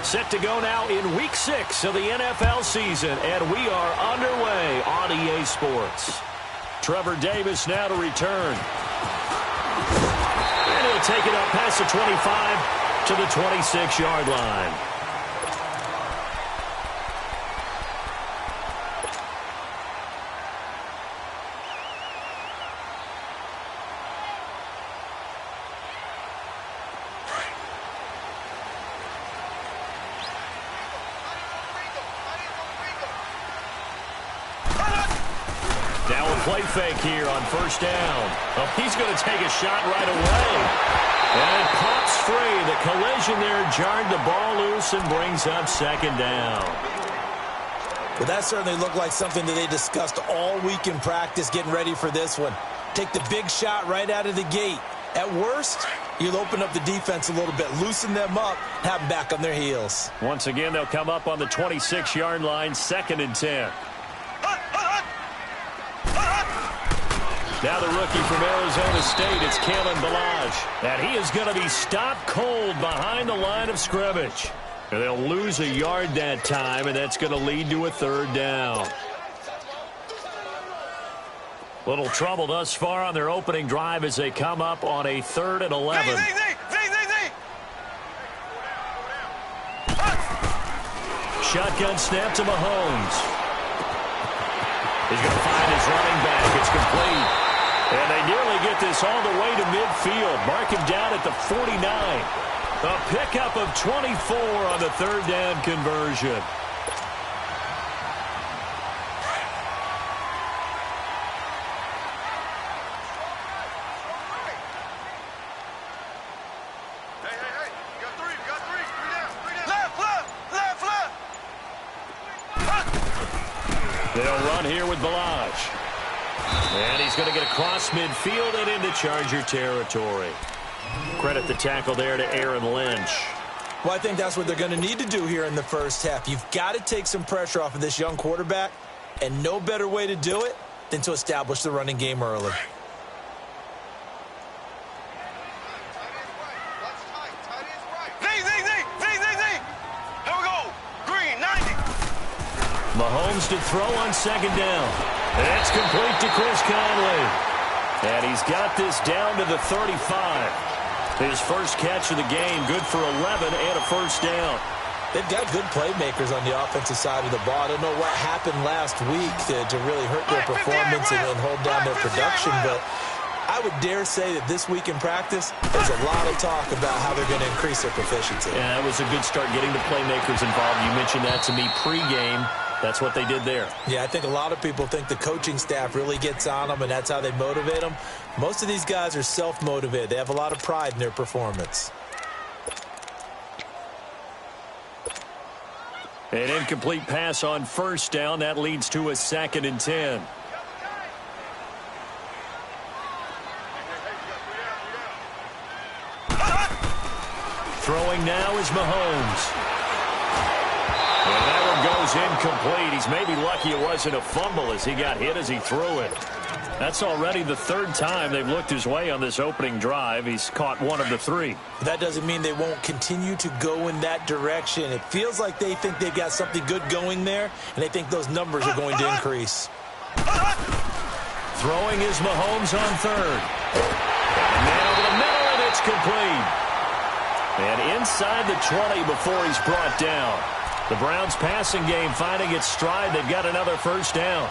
Set to go now in Week 6 of the NFL season, and we are underway on EA Sports. Trevor Davis now to return. And he'll take it up past the 25 to the 26-yard line. Play fake here on first down. Oh, he's going to take a shot right away. And it pops free. The collision there jarred the ball loose and brings up second down. Well, that certainly looked like something that they discussed all week in practice getting ready for this one. Take the big shot right out of the gate. At worst, you'll open up the defense a little bit, loosen them up, have them back on their heels. Once again, they'll come up on the 26-yard line, 2nd and 10. Now the rookie from Arizona State, it's Kalen Ballage. And he is going to be stopped cold behind the line of scrimmage. And they'll lose a yard that time, and that's going to lead to a 3rd down. Little trouble thus far on their opening drive as they come up on a 3rd and 11. Shotgun snap to Mahomes. He's going to find his running back. It's complete. And they nearly get this all the way to midfield. Mark him down at the 49. A pickup of 24 on the 3rd down conversion. Hey, you got three down. Left. They'll run here with Ballage. And he's going to get across midfield and into Charger territory. Credit the tackle there to Aaron Lynch. Well, I think that's what they're going to need to do here in the first half. You've got to take some pressure off of this young quarterback, and no better way to do it than to establish the running game early. Here we go. Green, 90. Mahomes to throw on 2nd down. That's complete to Chris Conley. And he's got this down to the 35. His first catch of the game, good for 11 and a 1st down. They've got good playmakers on the offensive side of the ball. I don't know what happened last week to really hurt their performance and hold down their production, but I would dare say that this week in practice, there's a lot of talk about how they're going to increase their proficiency. Yeah, that was a good start getting the playmakers involved. You mentioned that to me pregame. That's what they did there. Yeah, I think a lot of people think the coaching staff really gets on them, and that's how they motivate them. Most of these guys are self-motivated. They have a lot of pride in their performance. An incomplete pass on 1st down. That leads to a 2nd and 10. Throwing now is Mahomes. And that one goes incomplete. He's maybe lucky it wasn't a fumble as he got hit as he threw it. That's already the 3rd time they've looked his way on this opening drive. He's caught one of the 3. That doesn't mean they won't continue to go in that direction. It feels like they think they've got something good going there, and they think those numbers are going to increase. Throwing is Mahomes on 3rd. And now over the middle, and it's complete. And inside the 20 before he's brought down. The Browns passing game finding its stride. They've got another 1st down.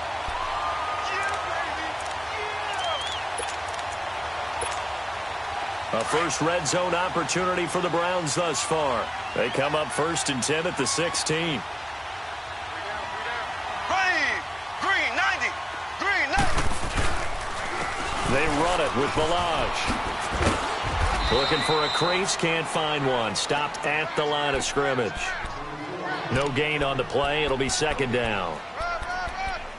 A first red zone opportunity for the Browns thus far. They come up 1st and 10 at the 16. Green, 90. Green, 90. They run it with Ballage. Looking for a crease, can't find one. Stopped at the line of scrimmage. No gain on the play. It'll be 2nd down.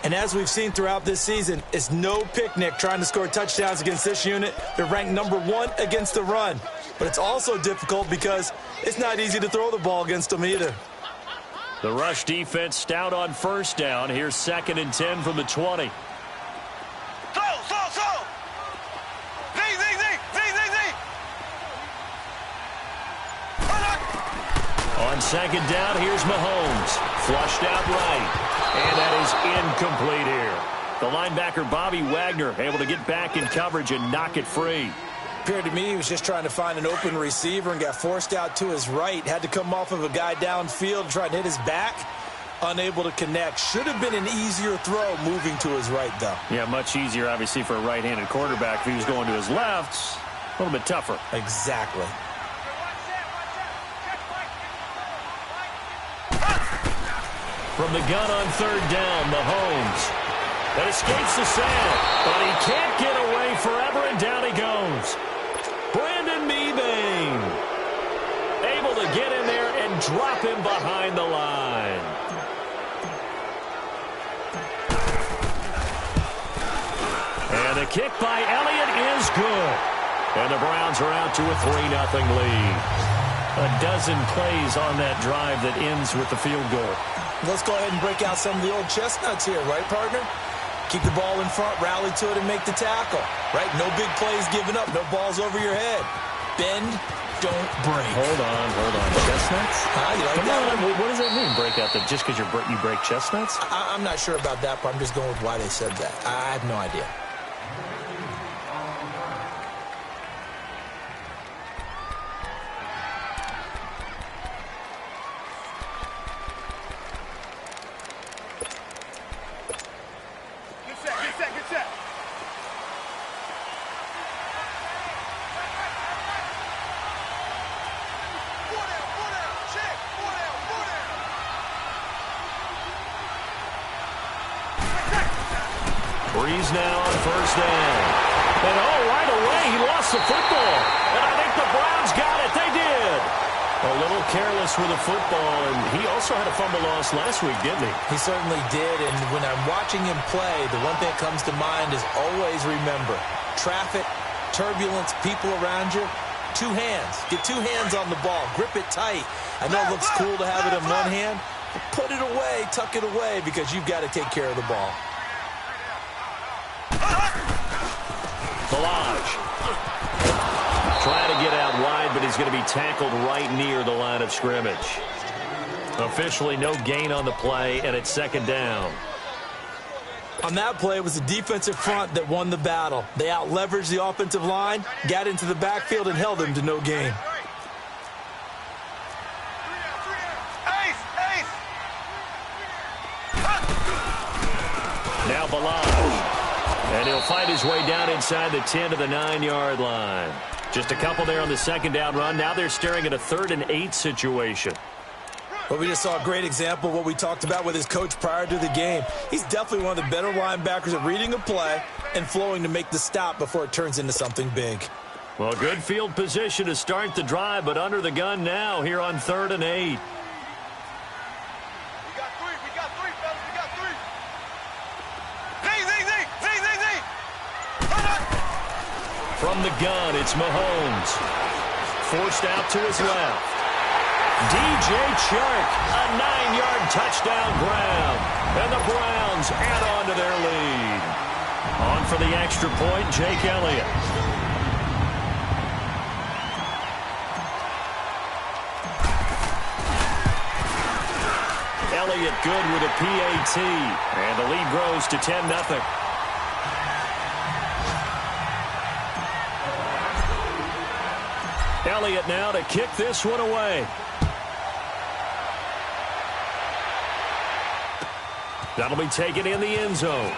And as we've seen throughout this season, it's no picnic trying to score touchdowns against this unit. They're ranked number 1 against the run. But it's also difficult because it's not easy to throw the ball against them either. The rush defense stout on 1st down. Here's 2nd and 10 from the 20. On On second down, here's Mahomes. Flushed out right. And that is incomplete here. The linebacker, Bobby Wagner, able to get back in coverage and knock it free. Appeared to me he was just trying to find an open receiver and got forced out to his right. Had to come off of a guy downfield and try to hit his back. Unable to connect. Should have been an easier throw moving to his right, though. Yeah, much easier, obviously, for a right-handed quarterback. If he was going to his left, a little bit tougher. Exactly. From the gun on third down, Mahomes. That escapes the sand, but he can't get away forever, and down he goes. Brandon Mebane able to get in there and drop him behind the line. And the kick by Elliott is good. And the Browns are out to a 3-0 lead. A dozen plays on that drive that ends with the field goal. Let's go ahead and break out some of the old chestnuts here, right, partner? Keep the ball in front, rally to it, and make the tackle, right? No big plays given up, no balls over your head. Bend, don't break. Hold on. Chestnuts? You like Come that? on, what does that mean, break out? Just because you break chestnuts? I'm not sure about that part. I'm just going with why they said that. I have no idea. Breeze now on first down. And right away, he lost the football. And I think the Browns got it. They did. A little careless with the football, and he also had a fumble loss last week, didn't he? He certainly did, and when I'm watching him play, the one thing that comes to mind is always remember, traffic, turbulence, people around you, two hands. Get two hands on the ball. Grip it tight. I know it looks cool to have it in one hand, but put it away, tuck it away, because you've got to take care of the ball. Balaj trying to get out wide, but he's going to be tackled right near the line of scrimmage. Officially no gain on the play, and it's second down. On that play, it was the defensive front that won the battle. They out-leveraged the offensive line, got into the backfield, and held them to no gain. Now Balaj. And he'll fight his way down inside the 10 to the 9-yard line. Just a couple there on the second down run. Now they're staring at a 3rd and 8 situation. Well, we just saw a great example of what we talked about with his coach prior to the game. He's definitely one of the better linebackers at reading a play and flowing to make the stop before it turns into something big. Well, good field position to start the drive, but under the gun now here on 3rd and 8. From the gun, it's Mahomes. Forced out to his left. DJ Chark, a 9-yard touchdown grab. And the Browns add on to their lead. On for the extra point, Jake Elliott. Elliott good with a PAT. And the lead grows to 10-0. Elliott now to kick this one away. That'll be taken in the end zone.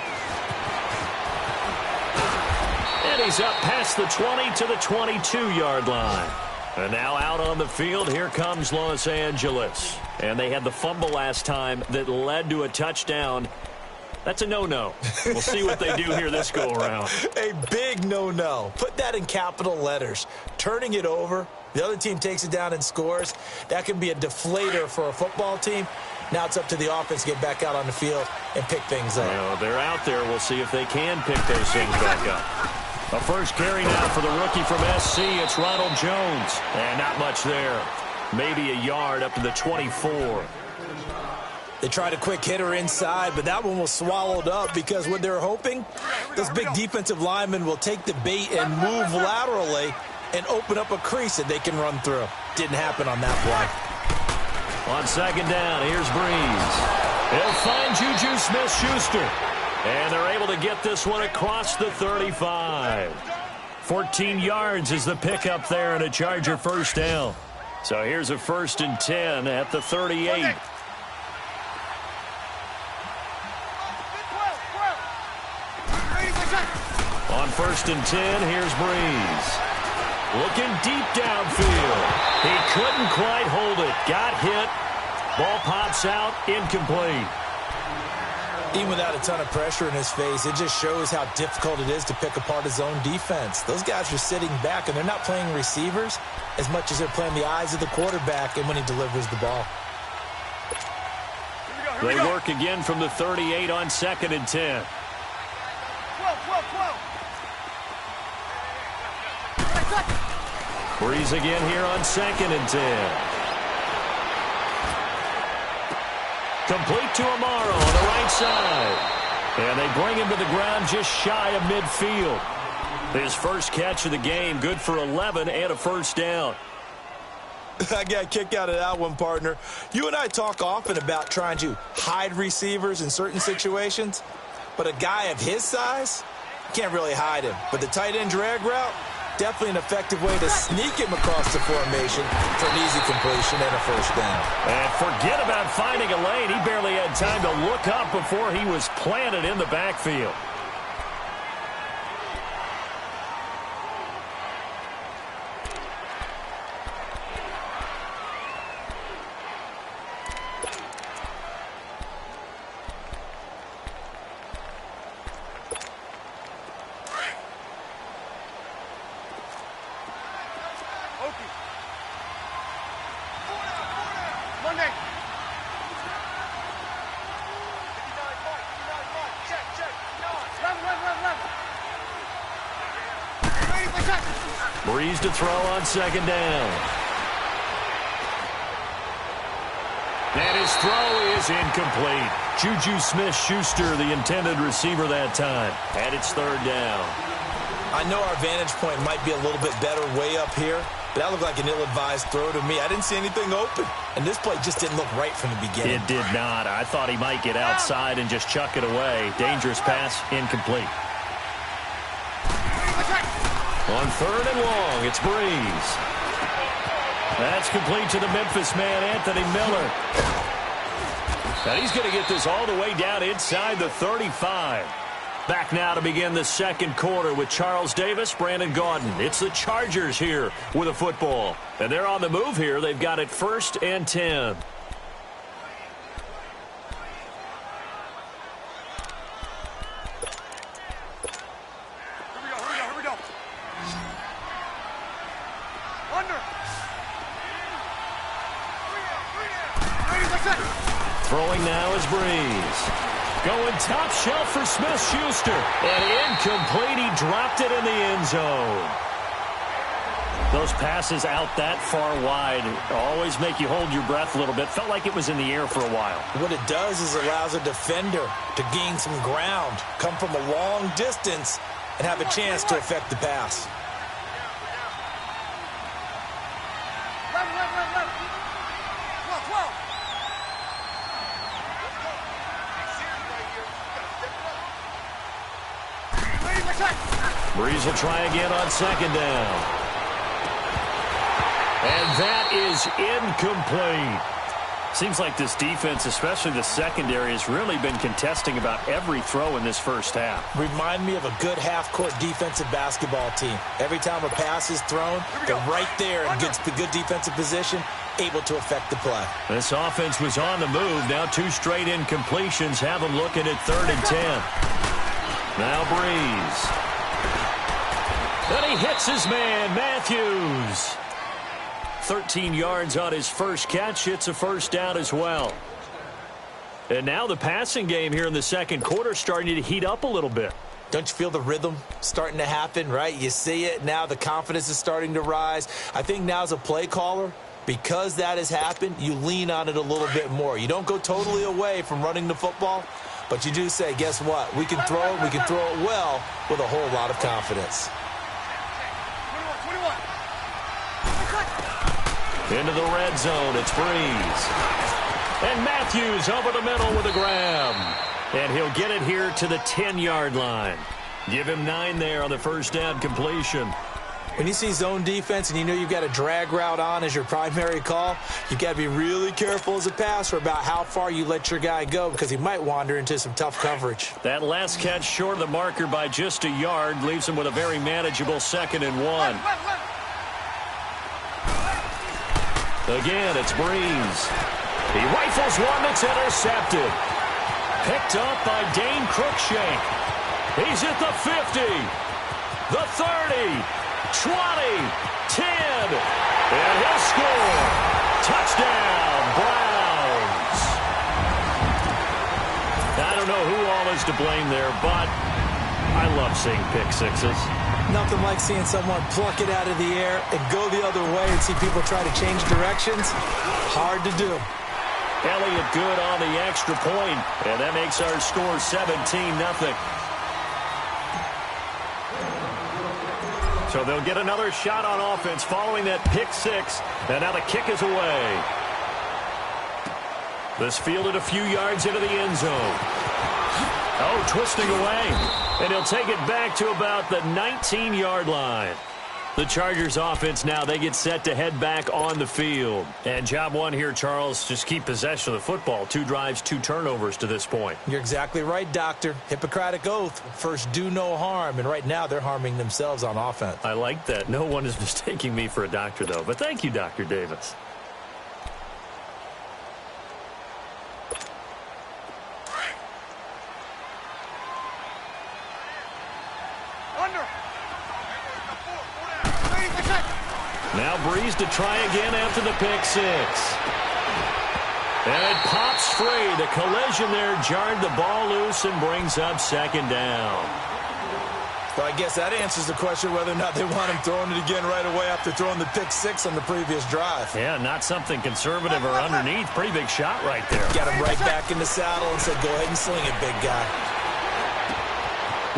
And he's up past the 20 to the 22-yard line. And now out on the field, here comes Los Angeles. And they had the fumble last time that led to a touchdown. That's a no-no. We'll see what they do here this go-around. A big no-no. Put that in capital letters. Turning it over, the other team takes it down and scores. That can be a deflator for a football team. Now it's up to the offense to get back out on the field and pick things up. You know, they're out there. We'll see if they can pick those things back up. A first carry now for the rookie from SC. It's Ronald Jones. And not much there. Maybe a yard up to the 24. They tried a quick hitter inside, but that one was swallowed up because what they're hoping, those big defensive linemen will take the bait and move laterally and open up a crease that they can run through. Didn't happen on that play. On second down, here's Breeze. He'll find Juju Smith-Schuster. And they're able to get this one across the 35. 14 yards is the pickup there and a Charger first down. So here's a 1st and 10 at the 38. On 1st and 10, here's Breeze. Looking deep downfield. He couldn't quite hold it. Got hit. Ball pops out, incomplete. Even without a ton of pressure in his face, it just shows how difficult it is to pick apart his own defense. Those guys are sitting back, and they're not playing receivers as much as they're playing the eyes of the quarterback and when he delivers the ball. They work again from the 38 on 2nd and 10. 12. Breeze again here on 2nd and 10. Complete to Amaro on the right side. And they bring him to the ground just shy of midfield. His first catch of the game, good for 11 and a first down. I got a kick out of that one, partner. You and I talk often about trying to hide receivers in certain situations, but a guy of his size, can't really hide him. But the tight end drag route, definitely an effective way to sneak him across the formation for an easy completion and a first down. And forget about finding a lane. He barely had time to look up before he was planted in the backfield. Breeze to throw on 2nd down. And his throw is incomplete. Juju Smith-Schuster, the intended receiver that time. And it's 3rd down. I know our vantage point might be a little bit better way up here, but that looked like an ill-advised throw to me. I didn't see anything open, and this play just didn't look right from the beginning. It did not. I thought he might get outside and just chuck it away. Dangerous pass, incomplete. On 3rd and long, it's Breeze. That's complete to the Memphis man, Anthony Miller. And he's going to get this all the way down inside the 35. Back now to begin the second quarter with Charles Davis, Brandon Gaudin. It's the Chargers here with a football. And they're on the move here. They've got it 1st and 10. Throwing now is Breeze. Going top shelf for Smith-Schuster. And incomplete. He dropped it in the end zone. Those passes out that far wide always make you hold your breath a little bit. Felt like it was in the air for a while. What it does is allows a defender to gain some ground, come from a long distance, and have a chance to affect the pass. Breeze will try again on 2nd down. And that is incomplete. Seems like this defense, especially the secondary, has really been contesting about every throw in this first half. Remind me of a good half-court defensive basketball team. Every time a pass is thrown, they're right there in good defensive position, able to affect the play. This offense was on the move. Now 2 straight incompletions have them looking at 3rd and 10. Now Breeze. Then he hits his man, Matthews. 13 yards on his first catch. It's a first down as well. And now the passing game here in the second quarter starting to heat up a little bit. Don't you feel the rhythm starting to happen, right? You see it now. The confidence is starting to rise. I think now as a play caller, because that has happened, you lean on it a little bit more. You don't go totally away from running the football, but you do say, guess what? We can throw it. We can throw it well with a whole lot of confidence. Into the red zone, it's Breeze. Matthews over the middle with a grab. And he'll get it here to the 10-yard line. Give him 9 there on the first down completion. When you see zone defense and you know you've got a drag route on as your primary call, you've got to be really careful as a passer about how far you let your guy go because he might wander into some tough coverage. That last catch short of the marker by just a yard leaves him with a very manageable 2nd and 1. Again, it's Breeze. He rifles one that's intercepted. Picked up by Dane Cruikshank. He's at the 50, the 30, 20, 10, and he'll score. Touchdown, Browns. I don't know who all is to blame there, but I love seeing pick sixes. Nothing like seeing someone pluck it out of the air and go the other way and see people try to change directions. Hard to do. Elliott good on the extra point, and that makes our score 17-0. So they'll get another shot on offense following that pick six, and now the kick is away. This fielded a few yards into the end zone. Oh, twisting away, and he'll take it back to about the 19-yard line. The Chargers offense now, they get set to head back on the field. And job one here, Charles, just keep possession of the football. 2 drives, 2 turnovers to this point. You're exactly right, Doctor. Hippocratic oath. First, do no harm. And right now, they're harming themselves on offense. I like that. No one is mistaking me for a doctor, though. But thank you, Dr. Davis. Now Breeze to try again after the pick six. And it pops free. The collision there jarred the ball loose and brings up 2nd down. Well, I guess that answers the question whether or not they want him throwing it again right away after throwing the pick six on the previous drive. Yeah, not something conservative or underneath. Pretty big shot right there. Got him right back in the saddle and said, go ahead and sling it, big guy.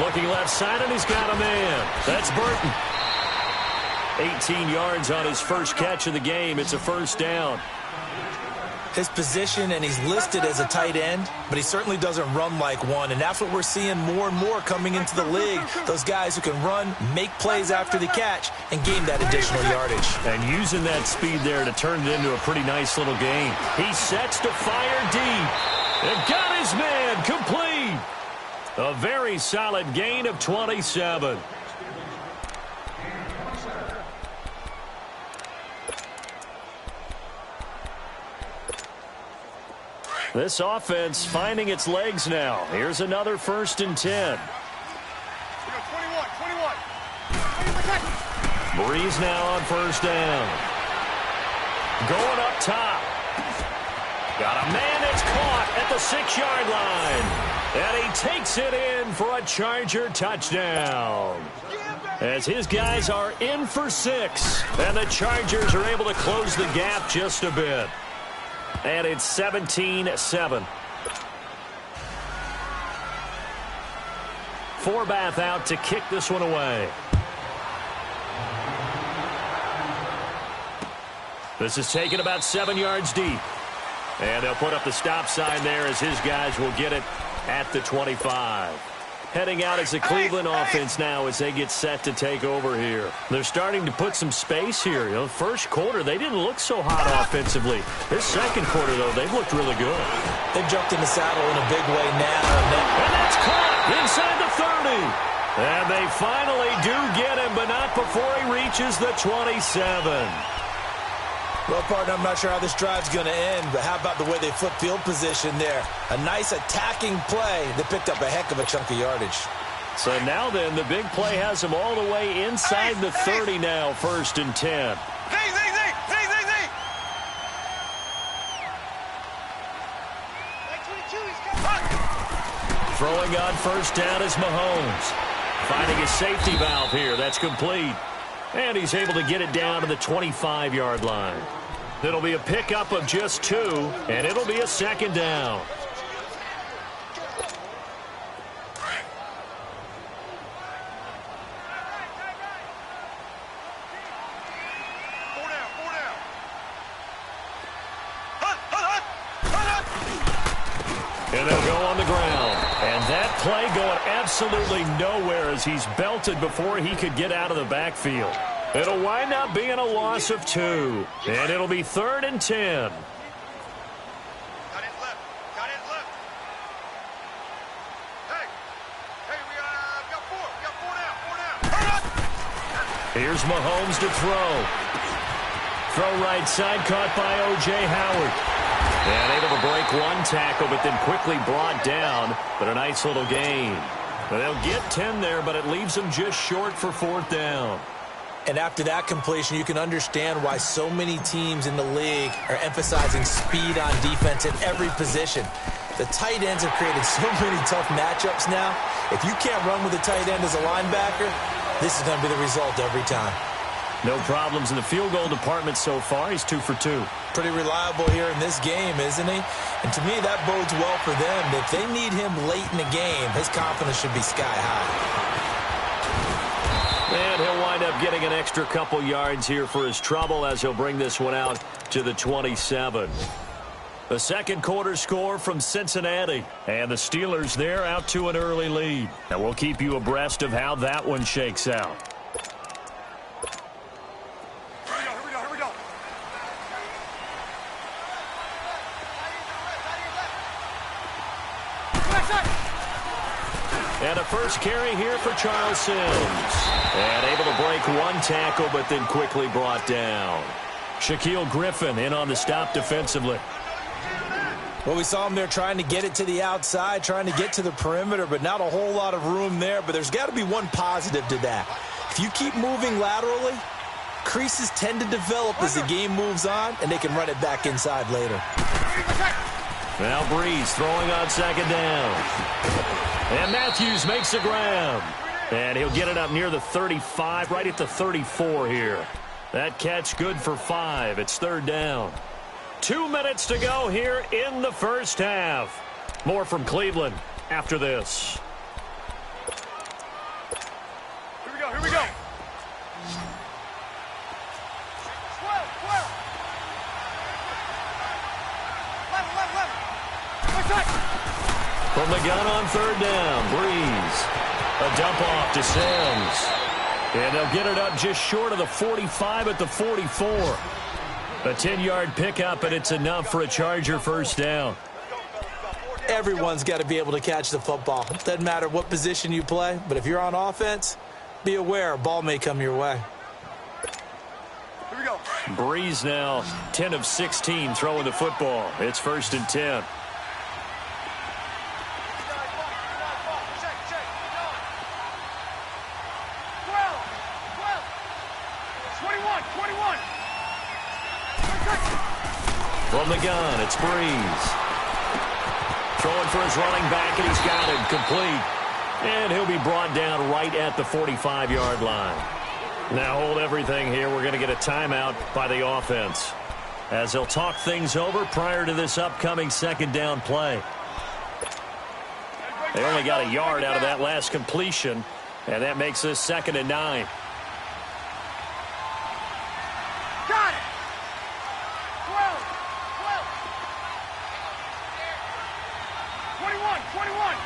Looking left side, and he's got a man. That's Burton. 18 yards on his first catch of the game. It's a first down. His position, and he's listed as a tight end, but he certainly doesn't run like one, and that's what we're seeing more and more coming into the league. Those guys who can run, make plays after the catch, and gain that additional yardage. And using that speed there to turn it into a pretty nice little game. He sets to fire deep. And got his man complete. A very solid gain of 27. This offense finding its legs now. Here's another 1st and 10. 21. Breeze now on first down. Going up top. Got a man that's caught at the 6-yard line. And he takes it in for a Charger touchdown. As his guys are in for 6. And the Chargers are able to close the gap just a bit. And it's 17-7. Forbath out to kick this one away. This is taken about 7 yards deep. And they'll put up the stop sign there as his guys will get it at the 25. Heading out as the Cleveland offense now as they get set to take over here. They're starting to put some space here. You know, first quarter, they didn't look so hot offensively. This second quarter, though, they've looked really good. They've jumped in the saddle in a big way now. And that's caught inside the 30. And they finally do get him, but not before he reaches the 27. Well, partner, I'm not sure how this drive's going to end, but how about the way they flip field position there? A nice attacking play that picked up a heck of a chunk of yardage. So now then, the big play has him all the way inside the 30 now, 1st and 10. Throwing on first down is Mahomes. Finding a safety valve here. That's complete. And he's able to get it down to the 25-yard line. It'll be a pickup of just 2, and it'll be a 2nd down. And they'll go on the ground. And that play going absolutely nowhere as he's belted before he could get out of the backfield. It'll wind up being a loss of 2. And it'll be 3rd and 10. Got it left. Got it left. Hey, we got 4. We got 4 now. 4 now. Here's Mahomes to throw. Throw right side, caught by O.J. Howard. And able to break one tackle, but then quickly brought down. But a nice little gain. They'll get 10 there, but it leaves them just short for 4th down. And after that completion, you can understand why so many teams in the league are emphasizing speed on defense at every position. The tight ends have created so many tough matchups now. If you can't run with a tight end as a linebacker, this is going to be the result every time. No problems in the field goal department so far. He's 2 for 2. Pretty reliable here in this game, isn't he? And to me, that bodes well for them. If they need him late in the game, his confidence should be sky high. And he'll wind up getting an extra couple yards here for his trouble as he'll bring this one out to the 27. The second quarter score from Cincinnati. And the Steelers there out to an early lead. And we'll keep you abreast of how that one shakes out. Here we go. And a first carry here for Charles Sims. And able to break one tackle, but then quickly brought down. Shaquille Griffin in on the stop defensively. Well, we saw him there trying to get it to the outside, trying to get to the perimeter, but not a whole lot of room there. But there's got to be one positive to that. If you keep moving laterally, creases tend to develop as the game moves on, and they can run it back inside later. Now Breeze throwing on second down. And Matthews makes the grab. And he'll get it up near the 35, right at the 34 here. That catch good for 5. It's 3rd down. 2 minutes to go here in the first half. More from Cleveland after this. Here we go. 11. From the gun on 3rd down, Breeze. A dump off to Sims. And they'll get it up just short of the 45 at the 44. A 10-yard pickup, and it's enough for a Charger first down. Everyone's got to be able to catch the football. It doesn't matter what position you play, but if you're on offense, be aware a ball may come your way. Here we go. Breeze now 10 of 16 throwing the football. It's 1st and 10. From the gun, it's Breeze. Throwing for his running back, and he's got him complete. And he'll be brought down right at the 45-yard line. Now hold everything here. We're going to get a timeout by the offense, as they'll talk things over prior to this upcoming 2nd down play. They only got a yard out of that last completion, and that makes this 2nd and 9. Got it. 21.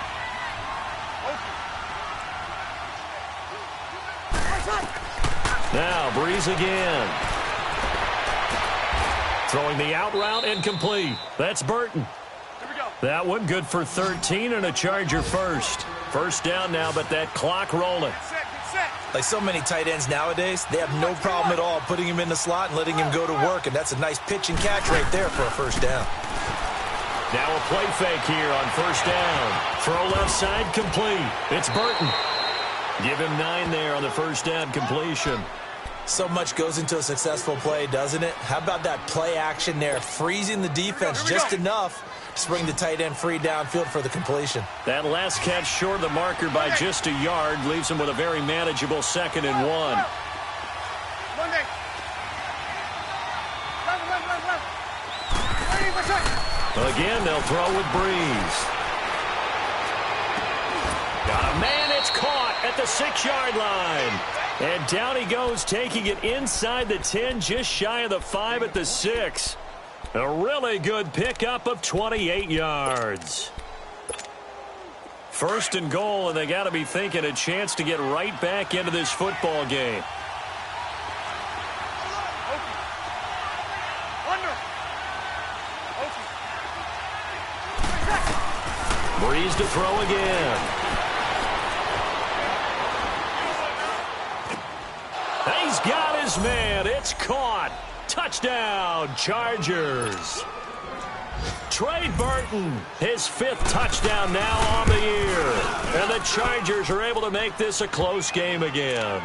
Now Breeze again. Throwing the out route and complete. That's Burton. Here we go. That one good for 13 and a Charger first. First down now, but that clock rolling. Get set. Like so many tight ends nowadays, they have no problem at all putting him in the slot and letting him go to work, and that's a nice pitch and catch right there for a first down. Now a play fake here on first down. Throw left side, complete. It's Burton. Give him 9 there on the first down completion. So much goes into a successful play, doesn't it? How about that play action there, freezing the defense just enough to bring the tight end free downfield for the completion. That last catch short of the marker by just a yard leaves him with a very manageable 2nd and 1. Again, they'll throw with Breeze. Got a man, it's caught at the 6-yard line. And down he goes, taking it inside the 10, just shy of the 5 at the 6. A really good pickup of 28 yards. First and goal, and they got to be thinking a chance to get right back into this football game. Breeze to throw again. He's got his man. It's caught. Touchdown, Chargers. Trey Burton, his 5th touchdown now on the year. And the Chargers are able to make this a close game again.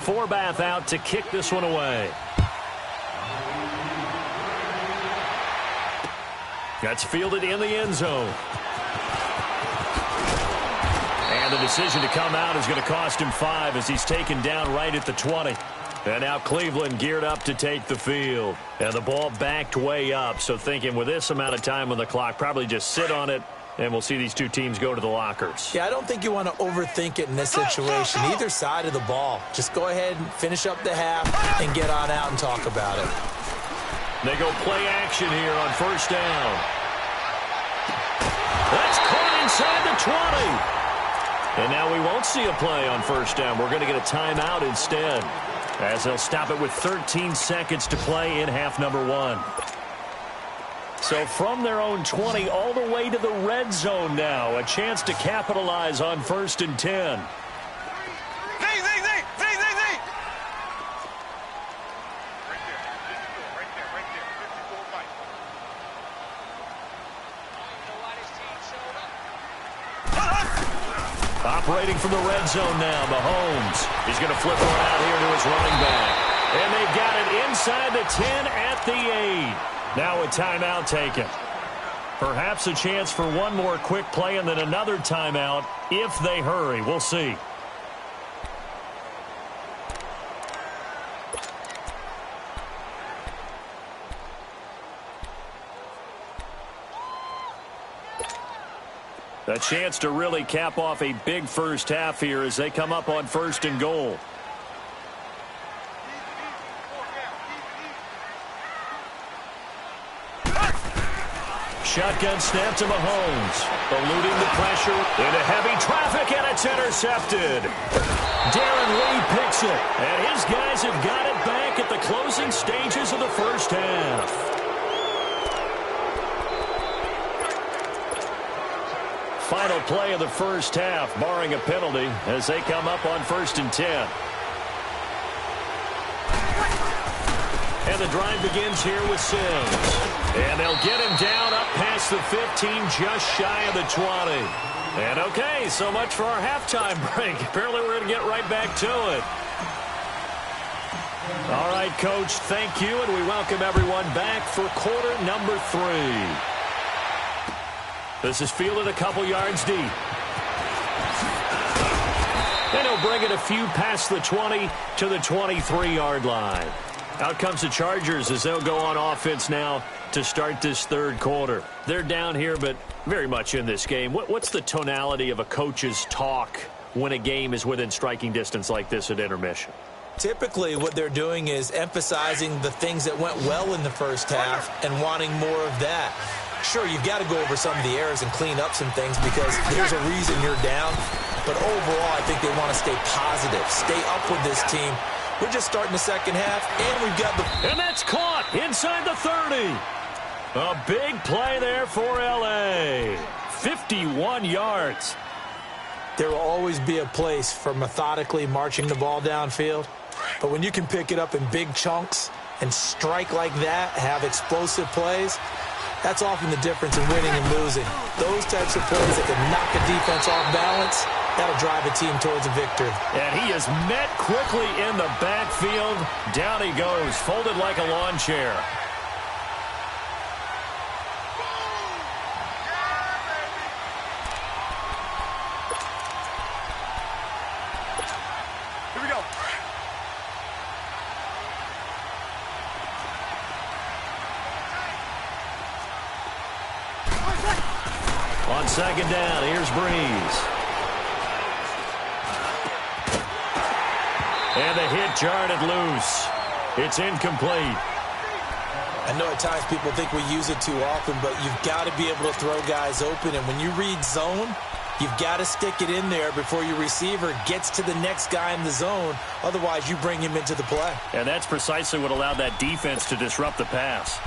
Forbath out to kick this one away. That's fielded in the end zone. And the decision to come out is going to cost him 5 as he's taken down right at the 20. And now Cleveland geared up to take the field. And the ball backed way up, so thinking with this amount of time on the clock, probably just sit on it, and we'll see these two teams go to the lockers. Yeah, I don't think you want to overthink it in this situation, either side of the ball. Just go ahead and finish up the half and get on out and talk about it. They go play action here on first down. That's caught inside the 20. And now we won't see a play on first down. We're going to get a timeout instead, as they'll stop it with 13 seconds to play in half number 1. So from their own 20 all the way to the red zone now. A chance to capitalize on 1st and 10. Operating from the red zone now, Mahomes. He's going to flip one out here to his running back. And they've got it inside the 10 at the 8. Now a timeout taken. Perhaps a chance for one more quick play and then another timeout if they hurry. We'll see. A chance to really cap off a big first half here as they come up on 1st and goal. Shotgun snap to Mahomes. Eluding the pressure into heavy traffic, and it's intercepted. Darren Lee picks it, and his guys have got it back at the closing stages of the first half. Final play of the first half, barring a penalty, as they come up on 1st and 10. And the drive begins here with Sims. And they'll get him down up past the 15, just shy of the 20. And okay, so much for our halftime break. Apparently we're going to get right back to it. All right, Coach, thank you, and we welcome everyone back for quarter number 3. This is fielded a couple yards deep. And he'll bring it a few past the 20 to the 23-yard line. Out comes the Chargers as they'll go on offense now to start this third quarter. They're down here, but very much in this game. What's the tonality of a coach's talk when a game is within striking distance like this at intermission? Typically, what they're doing is emphasizing the things that went well in the first half and wanting more of that. Sure, you've got to go over some of the errors and clean up some things because there's a reason you're down. But overall, I think they want to stay positive, stay up with this team. We're just starting the second half, and we've got the... And that's caught inside the 30. A big play there for L.A. 51 yards. There will always be a place for methodically marching the ball downfield. But when you can pick it up in big chunks and strike like that, have explosive plays, that's often the difference in winning and losing. Those types of plays that can knock a defense off balance, that'll drive a team towards a victory. And he is met quickly in the backfield. Down he goes, folded like a lawn chair. Here we go. On second down, here's Breeze. And the hit jarred it loose. It's incomplete. I know at times people think we use it too often, but you've got to be able to throw guys open. And when you read zone, you've got to stick it in there before your receiver gets to the next guy in the zone. Otherwise, you bring him into the play. And that's precisely what allowed that defense to disrupt the pass.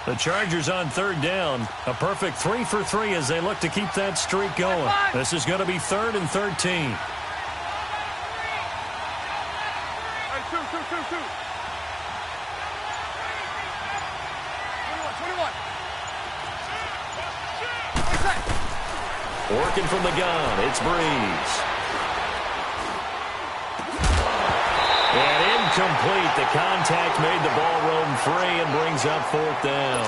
The Chargers on third down. A perfect 3 for 3 as they look to keep that streak going. This is going to be 3rd and 13. Working from the gun, it's Breeze. And incomplete. The contact made the ball roam free and brings up 4th down.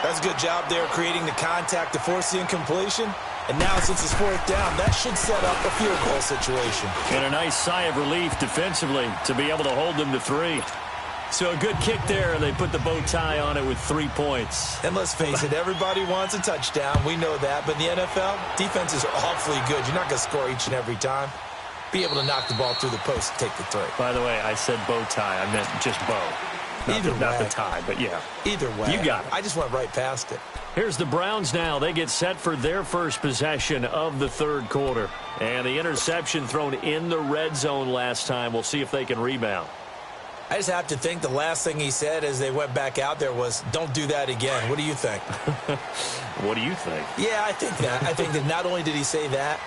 That's a good job there creating the contact to force the incompletion. And now since it's 4th down, that should set up a field goal situation. And a nice sigh of relief defensively to be able to hold them to 3. So a good kick there, and they put the bow tie on it with 3 points. And let's face it, everybody wants a touchdown. We know that. But in the NFL, defenses are awfully good. You're not going to score each and every time. Be able to knock the ball through the post and take the 3. By the way, I said bow tie. I meant just bow. Not the tie, but yeah. Either way. You got it. I just went right past it. Here's the Browns now. They get set for their first possession of the 3rd quarter. And the interception thrown in the red zone last time. We'll see if they can rebound. I just have to think the last thing he said as they went back out there was, don't do that again. What do you think? What do you think? Yeah, I think that. I think that not only did he say that,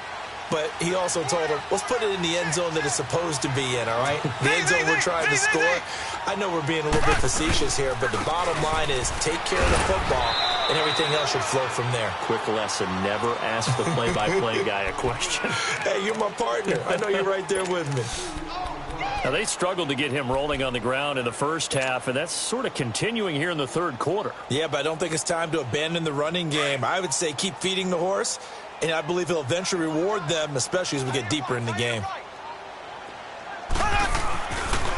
but he also told him, let's put it in the end zone that it's supposed to be in, all right? The end zone we're trying to score. I know we're being a little bit facetious here, but the bottom line is take care of the football, and everything else should flow from there. Quick lesson, never ask the play-by-play guy a question. Hey, you're my partner. I know you're right there with me. Now, they struggled to get him rolling on the ground in the first half, and that's sort of continuing here in the 3rd quarter. Yeah, but I don't think it's time to abandon the running game. I would say keep feeding the horse, and I believe he'll eventually reward them, especially as we get deeper in the game.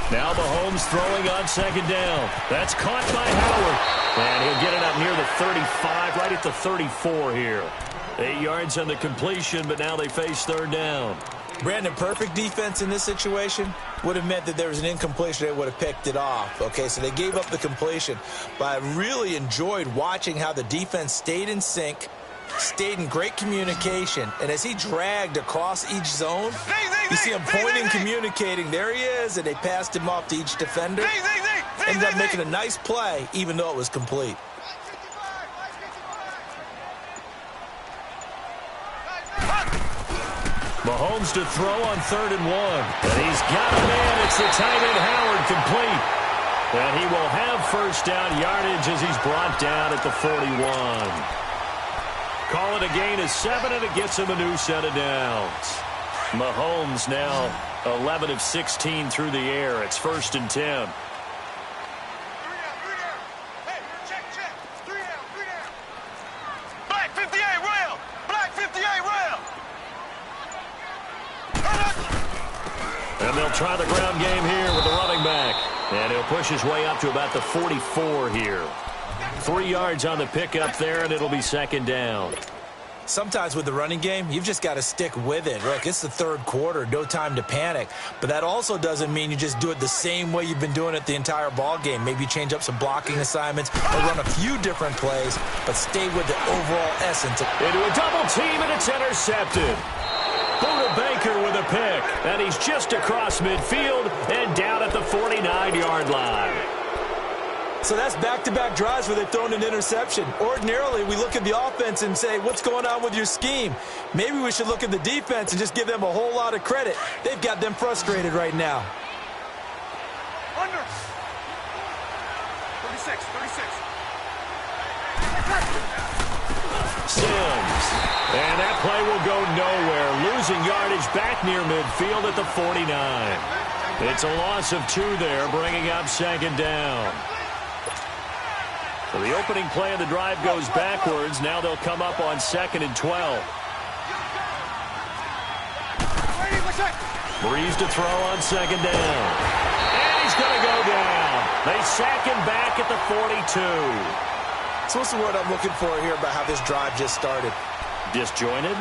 Now Mahomes throwing on 2nd down. That's caught by Howard. And he'll get it up near the 35, right at the 34 here. 8 yards on the completion, but now they face 3rd down. Brandon, perfect defense in this situation would have meant that there was an incompletion. They would have picked it off. Okay, so they gave up the completion. But I really enjoyed watching how the defense stayed in sync, stayed in great communication. And as he dragged across each zone, you see him pointing, communicating. There he is, and they passed him off to each defender. Ended up making a nice play, even though it was complete. Mahomes to throw on 3rd and 1. And he's got a man. It's the tight end Howard complete. And he will have 1st down yardage as he's brought down at the 41. Call it a gain of 7, and it gets him a new set of downs. Mahomes now 11 of 16 through the air. It's 1st and 10. And they'll try the ground game here with the running back. And he'll push his way up to about the 44 here. 3 yards on the pickup there, and it'll be 2nd down. Sometimes with the running game, you've just got to stick with it. Look, it's the 3rd quarter, no time to panic. But that also doesn't mean you just do it the same way you've been doing it the entire ball game. Maybe change up some blocking assignments or run a few different plays, but stay with the overall essence. Into a double team, and it's intercepted. Buda Baker with a pick, and he's just across midfield and down at the 49-yard line. So that's back-to-back drives where they've thrown an interception. Ordinarily, we look at the offense and say, what's going on with your scheme? Maybe we should look at the defense and just give them a whole lot of credit. They've got them frustrated right now. Under. 36. Sims. And that play will go nowhere. Losing yardage back near midfield at the 49. It's a loss of 2 there, bringing up 2nd down. So the opening play of the drive goes backwards. Now they'll come up on 2nd and 12. Breeze to throw on 2nd down. And he's going to go down. They sack him back at the 42. So what's the word I'm looking for here about how this drive just started? Disjointed?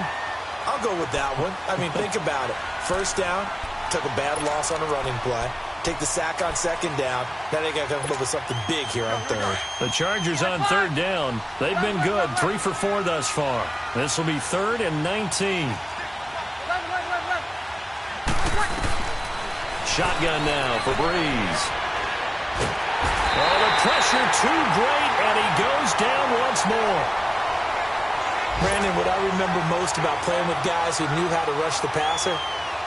I'll go with that one. I mean, think about it. First down, took a bad loss on a running play. Take the sack on second down. Now they got to come up with something big here on third. The Chargers on third down. They've been good. 3 for 4 thus far. This will be 3rd and 19. Shotgun now for Breeze. Oh, the pressure too great, and he goes down once more. Brandon, what I remember most about playing with guys who knew how to rush the passer,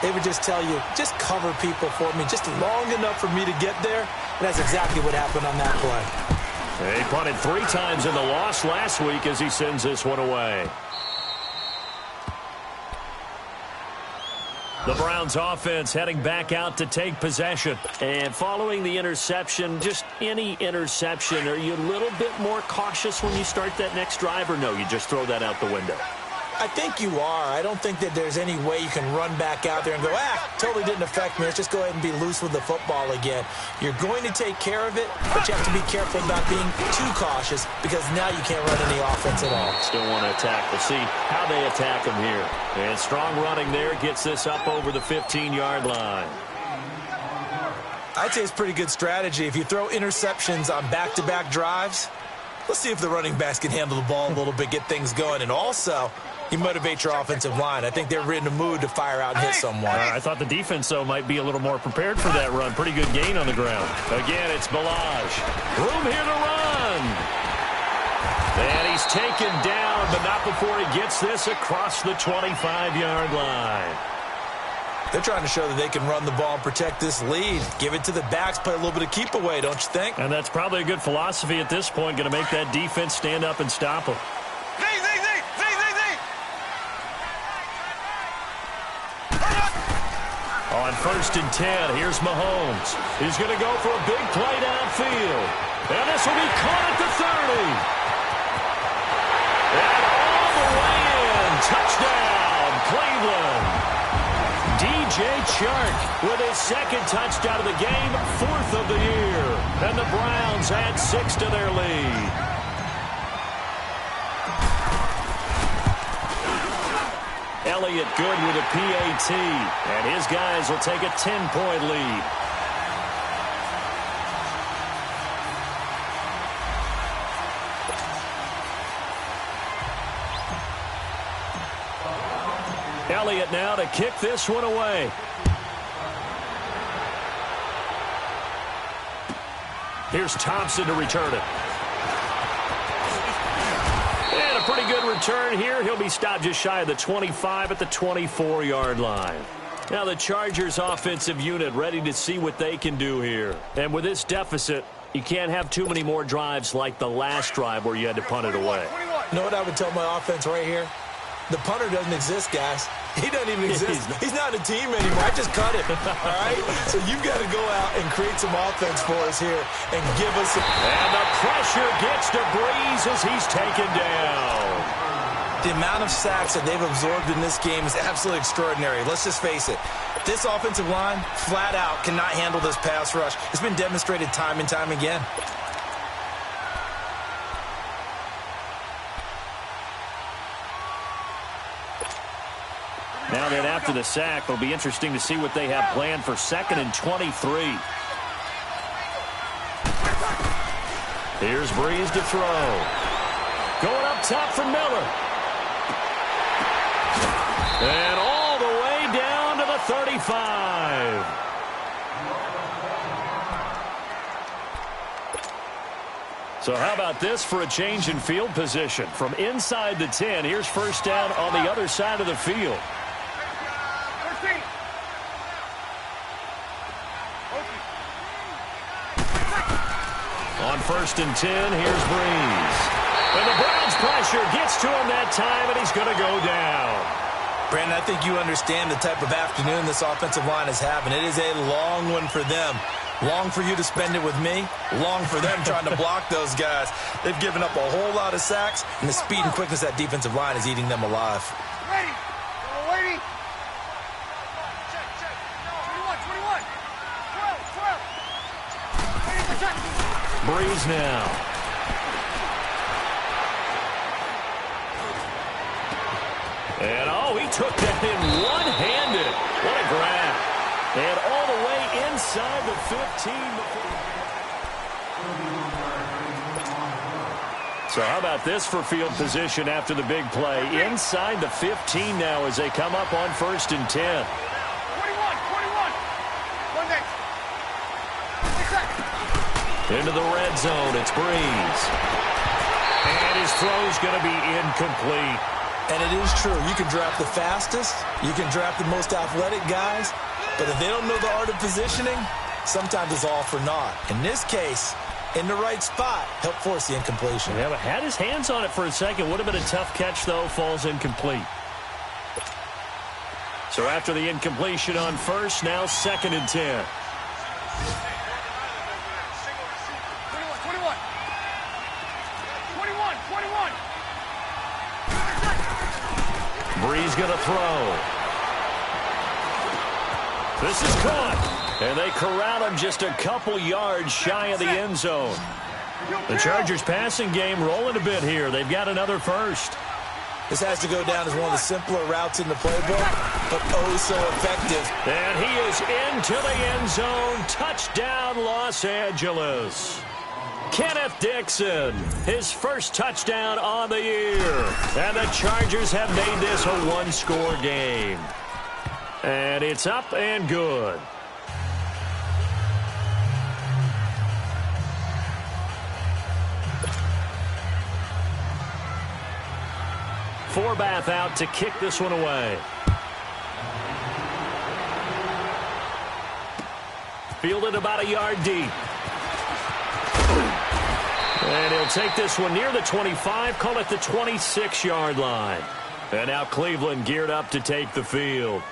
they would just tell you, just cover people for me, just long enough for me to get there. And that's exactly what happened on that play. He punted 3 times in the loss last week as he sends this one away. The Browns offense heading back out to take possession. And following the interception, just any interception, are you a little bit more cautious when you start that next drive, or no, you just throw that out the window? I think you are. I don't think that there's any way you can run back out there and go, totally didn't affect me. Let's just go ahead and be loose with the football again. You're going to take care of it, but you have to be careful about being too cautious because now you can't run any offense at all. Still want to attack. We'll see how they attack him here. And strong running there gets this up over the 15-yard line. I'd say it's pretty good strategy. If you throw interceptions on back-to-back drives, let's see if the running backs can handle the ball a little bit, get things going. And also, you motivate your offensive line. I think they're in a mood to fire out and hit someone. I thought the defense, though, might be a little more prepared for that run. Pretty good gain on the ground. Again, it's Balaj. Room here to run. And he's taken down, but not before he gets this across the 25-yard line. They're trying to show that they can run the ball and protect this lead. Give it to the backs, play a little bit of keep away, don't you think? And that's probably a good philosophy at this point, going to make that defense stand up and stop them. On 1st and 10, here's Mahomes. He's going to go for a big play downfield. And this will be caught at the 30. And all the way in. Touchdown, Cleveland. DJ Chark with his 2nd touchdown of the game, 4th of the year. And the Browns add 6 to their lead. Elliott good with a PAT, and his guys will take a 10-point lead. Elliott now to kick this one away. Here's Thompson to return it. And a pretty good return here. He'll be stopped just shy of the 25 at the 24-yard line. Now the Chargers offensive unit ready to see what they can do here. And with this deficit, you can't have too many more drives like the last drive where you had to punt it away. You know what I would tell my offense right here? The punter doesn't exist, guys. He doesn't even exist. He's not a team anymore. I just cut him, all right? So you've got to go out and create some offense for us here and give us some. And the pressure gets to Breeze as he's taken down. The amount of sacks that they've absorbed in this game is absolutely extraordinary. Let's just face it. This offensive line, flat out, cannot handle this pass rush. It's been demonstrated time and time again. Now then, after the sack, it'll be interesting to see what they have planned for 2nd and 23. Here's Breeze to throw. Going up top for Miller. And all the way down to the 35. So how about this for a change in field position? From inside the 10, here's 1st down on the other side of the field. On 1st and 10, here's Breeze. And the Browns pressure gets to him that time, and he's going to go down. Brandon, I think you understand the type of afternoon this offensive line is having. It is a long one for them. Long for you to spend it with me. Long for them trying to block those guys. They've given up a whole lot of sacks, and the speed and quickness of that defensive line is eating them alive. Ready. Waiting. Check. 21. 12. Breeze now. Oh, he took that in one-handed. What a grab. And all the way inside the 15. So how about this for field position after the big play? Inside the 15 now as they come up on 1st and 10. 21. 1 day. Into the red zone. It's Breeze. And his throw's going to be incomplete. And it is true. You can draft the fastest. You can draft the most athletic guys. But if they don't know the art of positioning, sometimes it's all for naught. In this case, in the right spot, helped force the incompletion. Yeah, but had his hands on it for a second. Would have been a tough catch, though. Falls incomplete. So after the incompletion on 1st, now 2nd and 10. 21. Breeze going to throw. This is caught. And they corral him just a couple yards shy of the end zone. The Chargers passing game rolling a bit here. They've got another first. This has to go down as one of the simpler routes in the playbook, but oh so effective. And he is into the end zone. Touchdown, Los Angeles. Kenneth Dixon, his first touchdown on the year. And the Chargers have made this a one-score game. And it's up and good. Forbath out to kick this one away. Fielded about a yard deep. And he'll take this one near the 25, call it the 26-yard line. And now Cleveland geared up to take the field.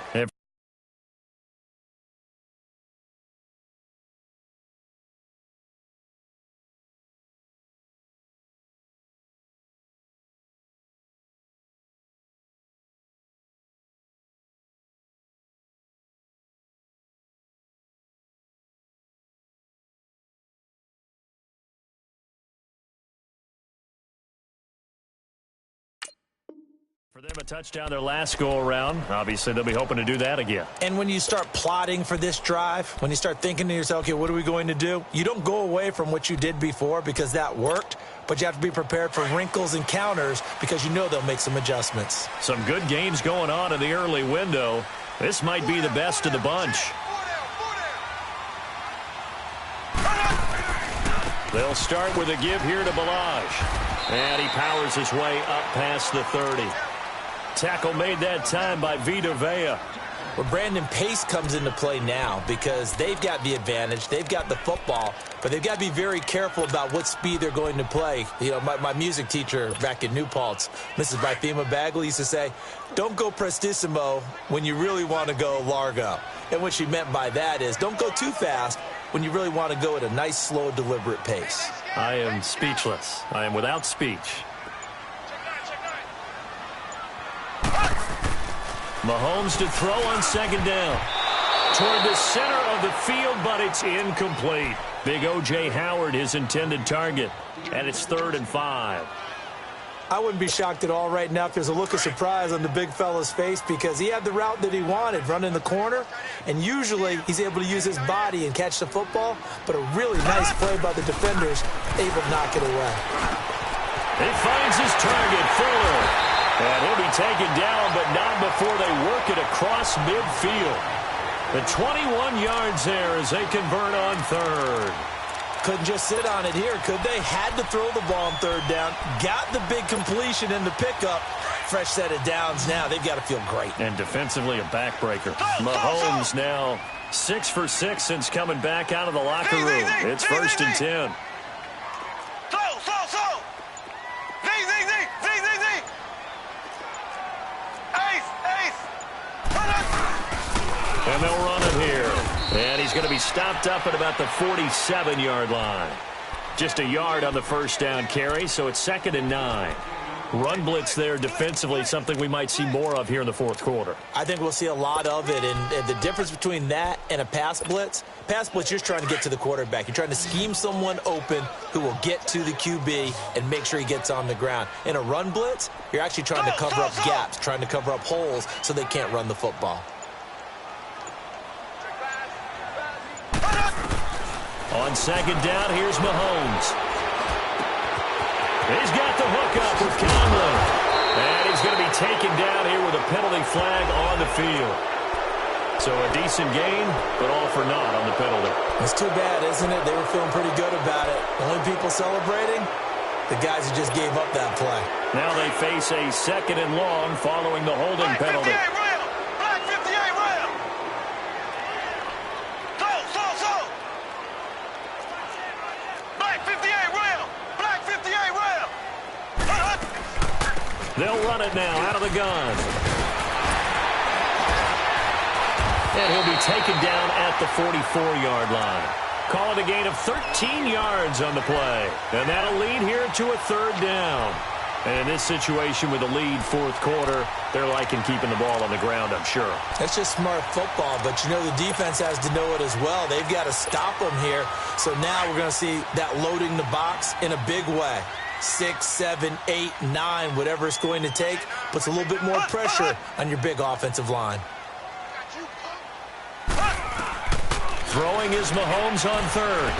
For them, a touchdown their last go-around. Obviously, they'll be hoping to do that again. And when you start plotting for this drive, when you start thinking to yourself, okay, what are we going to do? You don't go away from what you did before because that worked, but you have to be prepared for wrinkles and counters because you know they'll make some adjustments. Some good games going on in the early window. This might be the best of the bunch. They'll start with a give here to Balaj. And he powers his way up past the 30. Tackle made that time by Vita Vea. Well, Brandon, pace comes into play now because they've got the advantage. They've got the football, but they've got to be very careful about what speed they're going to play. You know, my music teacher back in New Paltz, Mrs. Bythema Bagley, used to say, don't go prestissimo when you really want to go largo. And what she meant by that is don't go too fast when you really want to go at a nice, slow, deliberate pace. I am speechless. I am without speech. Mahomes to throw on second down. Toward the center of the field, but it's incomplete. Big O.J. Howard, his intended target. And it's 3rd and 5. I wouldn't be shocked at all right now if there's a look of surprise on the big fella's face because he had the route that he wanted, running the corner, and usually he's able to use his body and catch the football, but a really nice play by the defenders, able to knock it away. He finds his target, Fuller. And he'll be taken down, but not before they work it across midfield. The 21 yards there as they convert on 3rd. Couldn't just sit on it here, could they? Had to throw the ball on 3rd down. Got the big completion in the pickup. Fresh set of downs now. They've got to feel great. And defensively a backbreaker. Mahomes now 6 for 6 since coming back out of the locker room. It's 1st and 10. And they'll run him here. And he's going to be stopped up at about the 47-yard line. Just a yard on the first down carry, so it's 2nd and 9. Run blitz there defensively, something we might see more of here in the fourth quarter. I think we'll see a lot of it, and the difference between that and a pass blitz, you're just trying to get to the quarterback. You're trying to scheme someone open who will get to the QB and make sure he gets on the ground. In a run blitz, you're actually trying to cover up gaps, trying to cover up holes so they can't run the football. On second down, here's Mahomes. He's got the hook up with Conley. And he's going to be taken down here with a penalty flag on the field. So a decent gain, but all for naught on the penalty. It's too bad, isn't it? They were feeling pretty good about it. The only people celebrating, the guys who just gave up that play. Now they face a second and long following the holding penalty. Black 58 rail. So. Black 58 rail. Black 58 rail. They'll run it now out of the gun. And he'll be taken down at the 44-yard line. Call it a gain of 13 yards on the play. And that'll lead here to a third down. And in this situation with the lead fourth quarter, they're liking keeping the ball on the ground, I'm sure. That's just smart football, but you know the defense has to know it as well. They've got to stop them here. So now we're going to see that loading the box in a big way. 6, 7, 8, 9, whatever it's going to take, puts a little bit more pressure on your big offensive line. Throwing is Mahomes on third.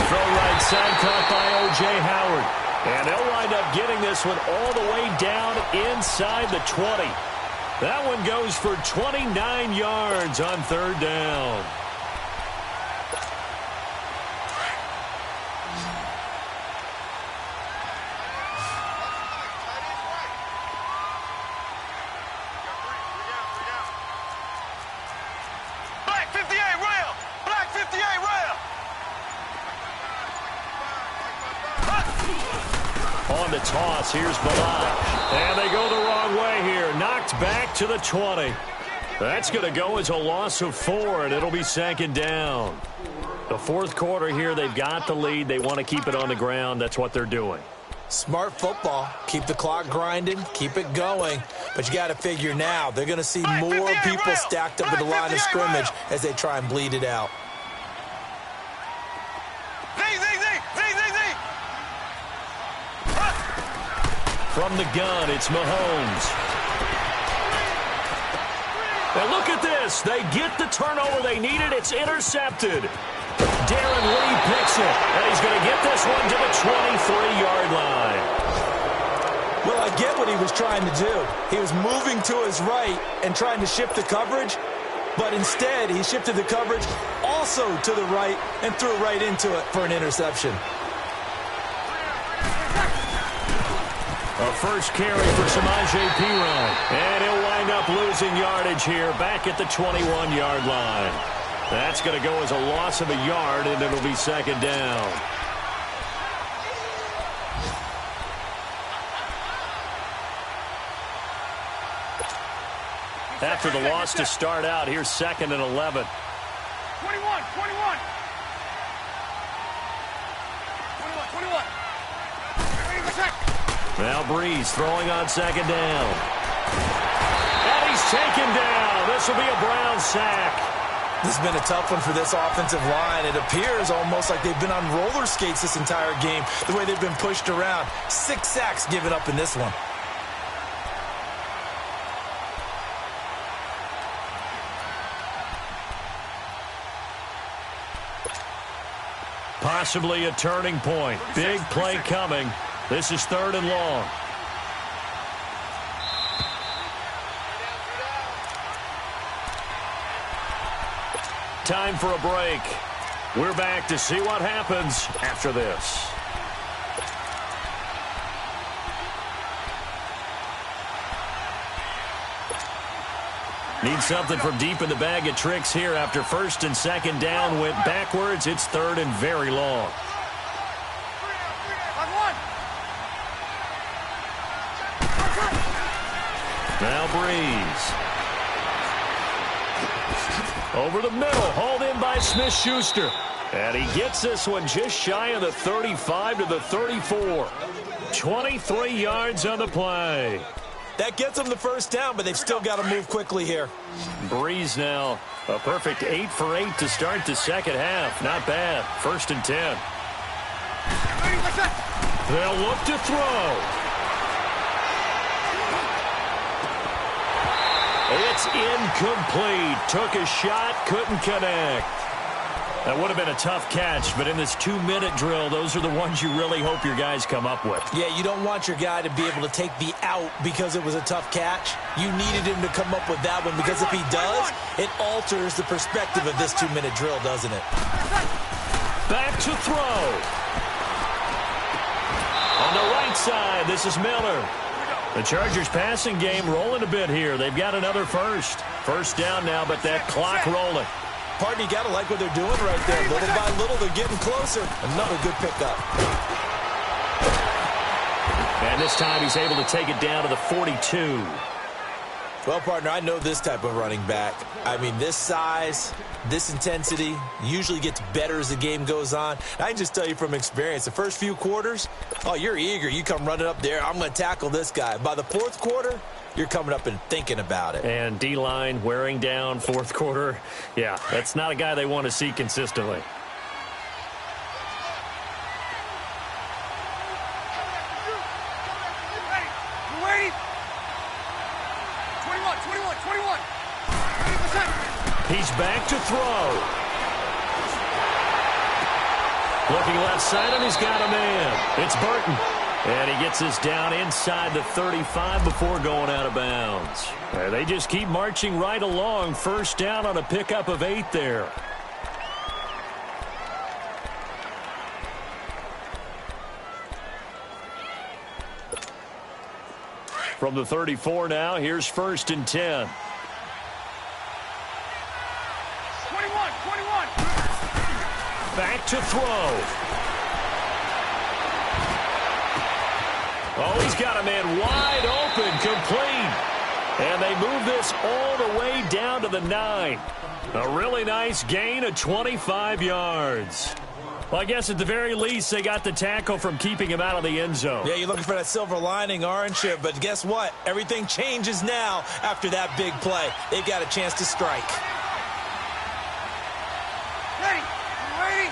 Throw right side caught by O.J. Howard. And they'll wind up getting this one all the way down inside the 20. That one goes for 29 yards on third down. On the toss, here's Balaj. And they go the wrong way here. Knocked back to the 20. That's going to go as a loss of 4, and it'll be second down. The fourth quarter here, they've got the lead. They want to keep it on the ground. That's what they're doing. Smart football. Keep the clock grinding. Keep it going. But you got to figure now, they're going to see more people stacked up at the line of scrimmage as they try and bleed it out. From the gun, it's Mahomes. And look at this. They get the turnover they needed. It's intercepted. Darren Lee picks it. And he's going to get this one to the 23-yard line. Well, I get what he was trying to do. He was moving to his right and trying to shift the coverage. But instead, he shifted the coverage also to the right and threw right into it for an interception. A first carry for Samaje Perine. And he'll wind up losing yardage here back at the 21-yard line. That's going to go as a loss of a yard, and it'll be second down. After the loss to start out, here's second and 11. 21. Now Breeze throwing on second down. And he's taken down. This will be a Brown sack. This has been a tough one for this offensive line. It appears almost like they've been on roller skates this entire game, the way they've been pushed around. 6 sacks given up in this one. Possibly a turning point. Big play coming. This is third and long. Time for a break. We're back to see what happens after this. Need something from deep in the bag of tricks here after first and second down went backwards. It's third and very long. Now Breeze. Over the middle, hauled in by Smith-Schuster. And he gets this one just shy of the 35 to the 34. 23 yards on the play. That gets them the first down, but they've still got to move quickly here. Breeze now, a perfect 8 for 8 to start the second half. Not bad. 1st and 10. They'll look to throw. It's incomplete. Took a shot, couldn't connect. That would have been a tough catch, but in this 2-minute drill, those are the ones you really hope your guys come up with. Yeah, you don't want your guy to be able to take the out because it was a tough catch. You needed him to come up with that one because if he does, it alters the perspective of this 2-minute drill, doesn't it? Back to throw. On the right side, this is Miller. The Chargers passing game rolling a bit here. They've got another first. First down now, but that clock rolling. Partner, you got to like what they're doing right there. Little by little, they're getting closer. Another good pickup. And this time he's able to take it down to the 42. Well, partner, I know this type of running back. I mean, this size, this intensity usually gets better as the game goes on. I can just tell you from experience, the first few quarters, oh, you're eager. You come running up there, I'm going to tackle this guy. By the fourth quarter, you're coming up and thinking about it. And D-line wearing down fourth quarter. Yeah, that's not a guy they want to see consistently. He's back to throw. Looking left side, and he's got a man. It's Burton. And he gets this down inside the 35 before going out of bounds. They just keep marching right along. First down on a pickup of 8 there. From the 34 now, here's 1st and 10. 21. Back to throw. Oh, he's got a man wide open, complete. And they move this all the way down to the 9. A really nice gain of 25 yards. Well, I guess at the very least, they got the tackle from keeping him out of the end zone. Yeah, you're looking for that silver lining, aren't you? But guess what? Everything changes now after that big play. They've got a chance to strike. Ready? Ready?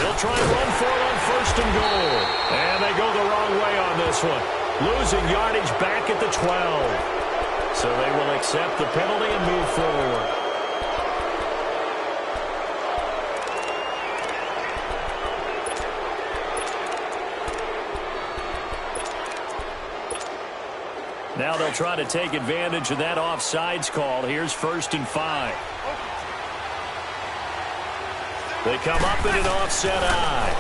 They'll try to run for it on 1st and goal. And they go the wrong way on this one. Losing yardage back at the 12. So they will accept the penalty and move forward. Now they'll try to take advantage of that offsides call. Here's 1st and 5. They come up in an offset eye.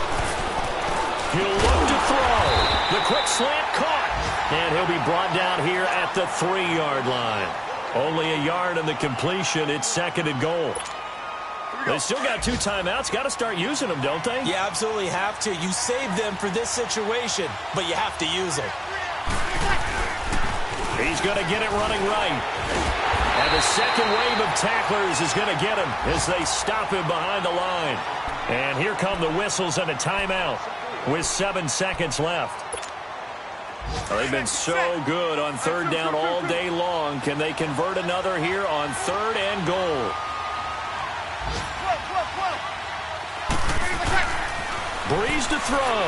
He'll look to throw. The quick slant caught. And he'll be brought down here at the 3-yard line. Only a yard in the completion. It's 2nd and goal. They still got 2 timeouts. Got to start using them, don't they? You absolutely have to. You save them for this situation, but you have to use them. He's going to get it running right. And the second wave of tacklers is going to get him as they stop him behind the line. And here come the whistles and a timeout with 7 seconds left. Well, they've been so good on 3rd down all day long. Can they convert another here on 3rd and goal? Breeze to throw.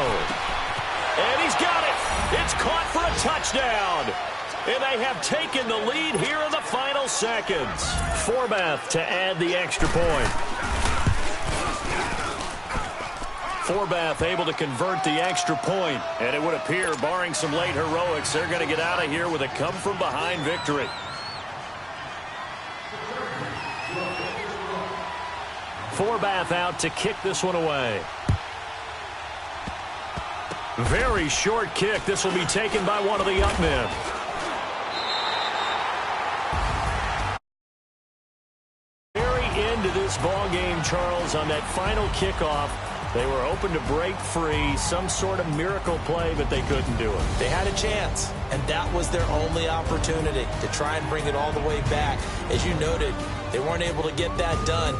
And he's got it. It's caught for a touchdown. And they have taken the lead here in the final seconds. Forbath to add the extra point. Forbath able to convert the extra point. And it would appear, barring some late heroics, they're going to get out of here with a come-from-behind victory. Forbath out to kick this one away. Very short kick. This will be taken by one of the up men. Very end of this ball game, Charles, on that final kickoff. They were hoping to break free, some sort of miracle play, but they couldn't do it. They had a chance, and that was their only opportunity to try and bring it all the way back. As you noted, they weren't able to get that done.